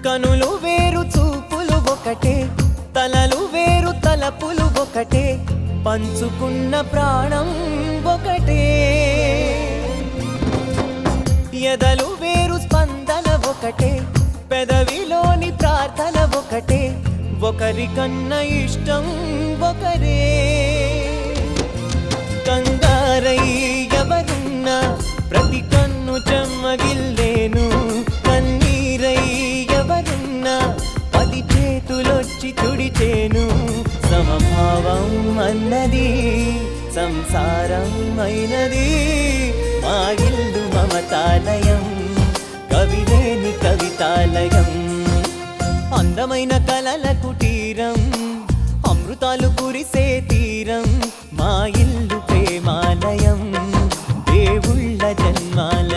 కనులు వేరు చూపులు ఒకటే, తలలు వేరు తలపులు ఒకటే, పంచుకున్న ప్రాణం ఒకటే. ఎదలు వేరు స్పందన ఒకటే, పెదవిలోని ప్రార్థన ఒకటే, ఒకరికన్నా ఇష్టం ఒకరే. కంగారై ఎవరున్నా ప్రతి కన్ను చెమ్మగిల్లేను, కన్నీరై ఎవరున్నా 10 చేతులొచ్చి తుడిచేను. సమభావం అన్నది సంసారం అయినది, మా ఇల్లు మమతాలయం, కవిలేని కవితాలయం. అందమైన కలల కుటీరం, అమృతాలు కురిసే తీరం, మా ఇల్లు ప్రేమాలయం, దేవుళ్ళ జన్మాలయం.